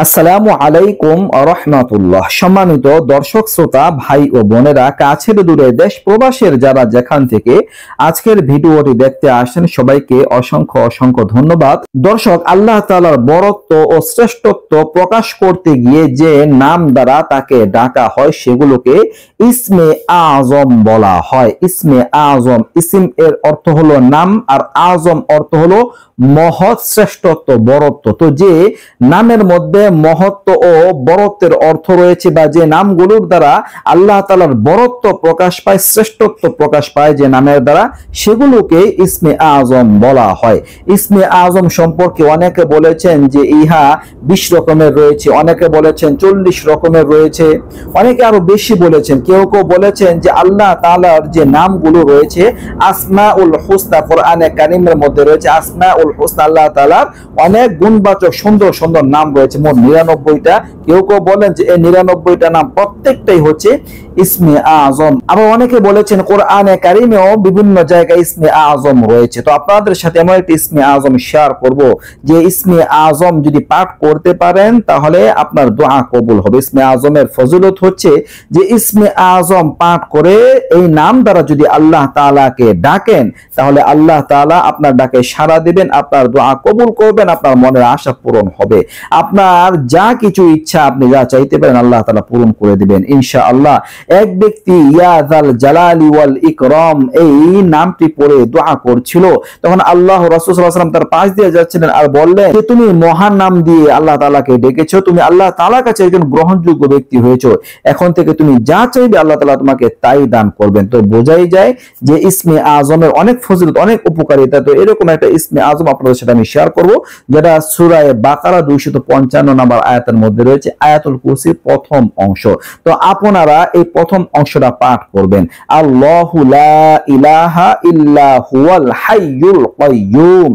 আসসালামু আলাইকুম রহমাতুল্লাহ। সম্মানিত দর্শক শ্রোতা ভাই ও বোনেরা, কাছের দূরে দেশ প্রবাসের যারা যেখান থেকে আজকের ভিডিওটি দেখতে আসেন, সবাইকে অসংখ্য অসংখ্য ধন্যবাদ। দর্শক, আল্লাহ তাআলার বরত্ব ও শ্রেষ্ঠত্ব প্রকাশ করতে গিয়ে যে নাম দ্বারা তাকে ডাকা হয় সেগুলোকে ইসমে আজম বলা হয়। ইসমে আজম, ইসিম এর অর্থ হলো নাম, আর আজম অর্থ হলো মহৎ, শ্রেষ্ঠত্ব, বরত্ব। তো যে নামের মধ্যে মহত্ব ও বরত্বের অর্থ রয়েছে, বা যে নামগুলোর দ্বারা আল্লাহ তাআলার বরত্ব প্রকাশ পায়, শ্রেষ্ঠত্ব প্রকাশ পায় যে নামের দ্বারা, সেগুলোকে ইসমে আজম বলা হয়। ইসমে আজম সম্পর্কে অনেকে বলেছেন যে ইহা 20 রকমের রয়েছে, অনেকে বলেছেন 40 রকমের রয়েছে, অনেকে আরো বেশি বলেছেন। কেউ কেউ বলেছেন যে আল্লাহ তাআলার যে নামগুলো রয়েছে, আসমাউল হুসনা, কোরআনে কারীমের মধ্যে রয়েছে আসমাউল হুসনা, আল্লাহ তাআলার অনেক গুণবাচক সুন্দর সুন্দর নাম রয়েছে, মোট 99টা। কেউ কেউ বলেন যে এই 99টা নাম প্রত্যেকটাই হচ্ছে ইসমে আজম। আবার অনেকে বলেছেন কোরআনে কারীমেও বিভিন্ন জায়গায় ইসমে আজম রয়েছে। তো আপনাদের সাথে এমন একটা ইসমে আজম শেয়ার করব যে ইসমে আজম যদি পাঠ করতে পারেন তাহলে আপনার দোয়া কবুল হবে। ইসমে আজমের ফজিলত হচ্ছে যে ইসমে আজম পাঠ করে এই নাম দ্বারা যদি আল্লাহ তাআলাকে ডাকেন তাহলে আল্লাহ তাআলা আপনার ডাকে সাড়া দিবেন, আপনার দোয়া কবুল করবেন, আপনার মনের আশা পূরণ হবে। আপনার যা কিছু ইচ্ছা আপনি যা চাইতে পারেন আল্লাহ তাআলা পূরণ করে দিবেন ইনশাআল্লাহ। এক ব্যক্তি ইয়া যাল জালালি ওয়াল ইকরাম এই নামটি পড়ে দোয়া করছিল, তখন আল্লাহ রাসূল সাল্লাল্লাহু আলাইহি ওয়াসাল্লাম তার পাশ দিয়ে যাচ্ছিলেন আর বললেন যে তুমি মহান নাম দিয়ে আল্লাহ তাআলাকে ডেকেছো, তুমি আল্লাহ তাআলার কাছে একজন গ্রহণযোগ্য ব্যক্তি হয়েছো, এখন থেকে তুমি যা চাইবে আল্লাহ তাআলা তোমাকে তাই দান করবেন। তো বোঝাই যায় যে ইসমে আজমের অনেক ফজিলত, অনেক উপকারিতা। তো এরকম একটা ইসমে আজম আপনাদের সাথে আমি শেয়ার করব, যেটা সূরা বাকারা 255 নম্বর আয়াতের মধ্যে রয়েছে, আয়াতুল কুরসির প্রথম অংশ। তো আপনারা এই প্রথম অংশটা পাঠ করবেন, আল্লাহু লা ইলাহা ইল্লা হুয়াল হাইয়ুল কাইয়্যুম,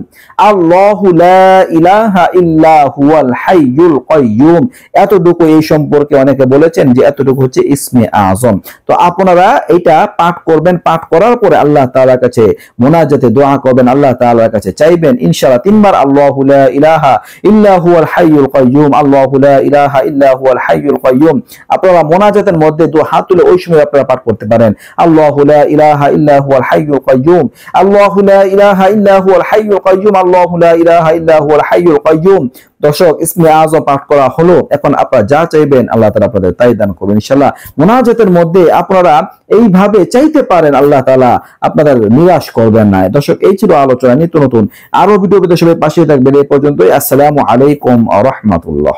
আল্লাহু লা ইলাহা ইল্লা হুয়াল হাইয়ুল কাইয়্যুম। এতটুকু এই সম্পর্কে অনেকে বলেছেন যে এতটুকু হচ্ছে ইসমে আজম। তো আপনারা এটা পাঠ করবেন, পাঠ করার পরে আল্লাহ তাআলার কাছে মুনাজাতে দোয়া করবেন, আল্লাহ তাআলার কাছে চাইবেন ইনশাআল্লাহ 3 বার আল্লাহু লা ইলাহা ইল্লা হুয়াল হাইয়ুল কাইয়্যুম, আল্লাহু লা ইলাহা ইল্লা হুয়াল হাইয়ুল কাইয়্যুম। আপনারা মুনাজাতের মধ্যে দু হাত তুলে ওই সময় আপনারা পাঠ করতে পারেন, আল্লাহু লা ইলাহা ইল্লা হুয়াল হাইয়ুল কাইয়্যুম, আল্লাহু লা ইলাহা ইল্লা হুয়াল হাইয়ুল কাইয়্যুম, আল্লাহু লা ইলাহা ইল্লা হুয়াল হাইয়ুল কাইয়্যুম। দর্শক, ইসমে আজম পাঠ করা হলো, এখন আপনারা যা চাইবেন আল্লাহ তাআলা আপনাদের তাই দান করবেন ইনশাআল্লাহ। মুনাজাতের মধ্যে আপনারা এইভাবে চাইতে পারেন, আল্লাহ তাআলা আপনাদের নিরাশ করবেন না। দর্শক, এই ছিল আলোচনা। নিত্য নতুন আরো ভিডিও পেতে সবাই পাশে থাকবেন। এই পর্যন্তই। আসসালামু আলাইকুম ওয়া রাহমাতুল্লাহ।